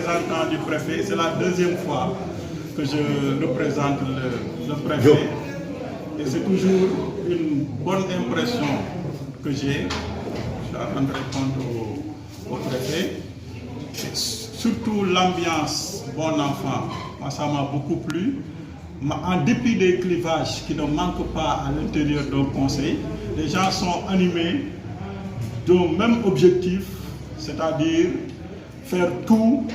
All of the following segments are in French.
représentant du préfet. C'est la deuxième fois que je représente le préfet. Et c'est toujours une bonne impression que j'ai. Je suis en train de répondre au préfet. Et surtout l'ambiance bon enfant. Moi, ça m'a beaucoup plu. En dépit des clivages qui ne manquent pas à l'intérieur d'un conseil, les gens sont animés d'un même objectif, c'est-à-dire faire tout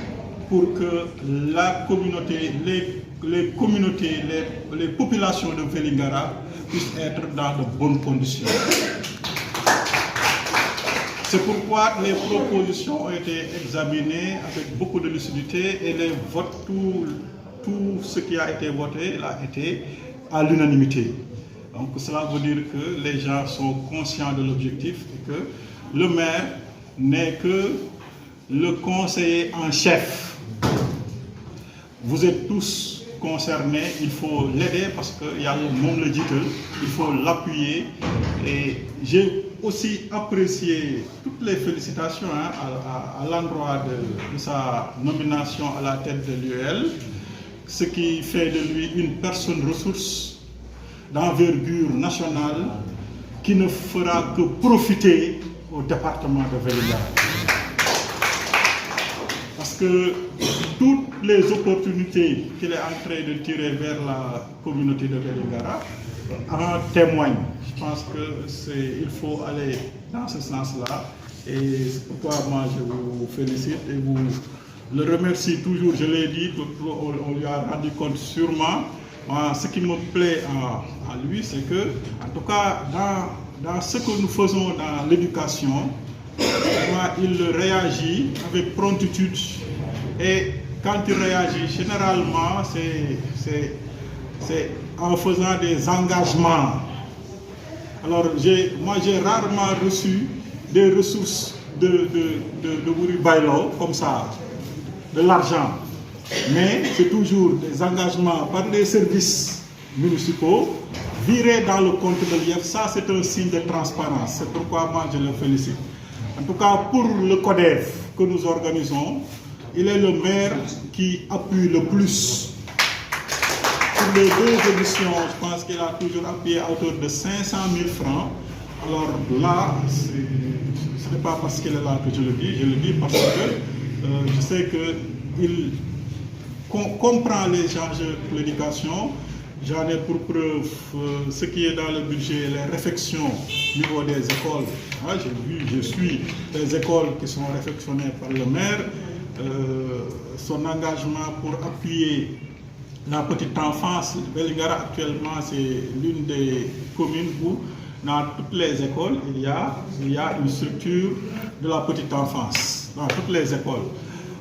pour que la communauté, les communautés, les populations de Vélingara puissent être dans de bonnes conditions. C'est pourquoi les propositions ont été examinées avec beaucoup de lucidité et les votes, tout ce qui a été voté a été à l'unanimité. Donc cela veut dire que les gens sont conscients de l'objectif et que le maire n'est que le conseiller en chef. Vous êtes tous concernés, il faut l'aider parce qu'il y a le monde le dit, il faut l'appuyer. Et j'ai aussi apprécié toutes les félicitations à l'endroit de sa nomination à la tête de l'UEL, ce qui fait de lui une personne ressource d'envergure nationale qui ne fera que profiter au département de Vélingara. Parce que toutes les opportunités qu'il est en train de tirer vers la communauté de Vélingara en témoignent. Je pense qu'il faut aller dans ce sens-là. Et c'est pourquoi moi je vous félicite et vous le remercie toujours. Je l'ai dit, on lui a rendu compte sûrement. Ce qui me plaît à lui, c'est que, en tout cas, dans ce que nous faisons dans l'éducation, il réagit avec promptitude. Et quand il réagit, généralement, c'est en faisant des engagements. Alors, moi, j'ai rarement reçu des ressources de Wuri Bailo, comme ça, de l'argent. Mais c'est toujours des engagements par les services municipaux virés dans le compte de l'IEF. Ça, c'est un signe de transparence. C'est pourquoi moi, je le félicite. En tout cas, pour le CODEF que nous organisons, il est le maire qui appuie le plus. Pour les deux éditions, je pense qu'il a toujours appuyé à hauteur de 500 000 francs. Alors là, ce n'est pas parce qu'il est là que je le dis parce que je sais qu'il comprend les enjeux de l'éducation. J'en ai pour preuve ce qui est dans le budget, les réfections au niveau des écoles. Je suis des écoles qui sont réfectionnées par le maire. Son engagement pour appuyer la petite enfance. Vélingara actuellement, c'est l'une des communes où dans toutes les écoles, il y a une structure de la petite enfance. Dans toutes les écoles.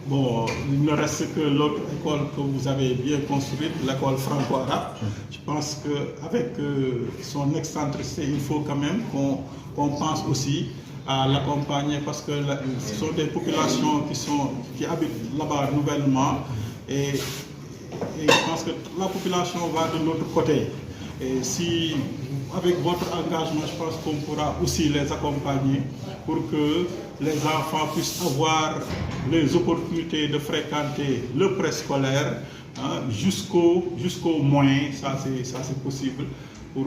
Bon, il ne reste que l'autre école que vous avez bien construite, l'école franco-arabe. Je pense qu'avec son excentricité, il faut quand même qu'on pense aussi à l'accompagner parce que ce sont des populations qui habitent là-bas nouvellement et je pense que la population va de l'autre côté. Et si, avec votre engagement, je pense qu'on pourra aussi les accompagner pour que les enfants puissent avoir les opportunités de fréquenter le préscolaire jusqu'au moyen, ça c'est possible pour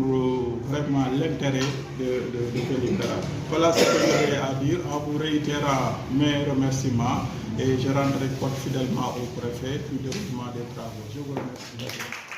vraiment l'intérêt de Vélingara. Voilà ce que j'avais à dire en vous réitérant mes remerciements et je rendrai compte fidèlement au préfet du déroulement des travaux. Je vous remercie.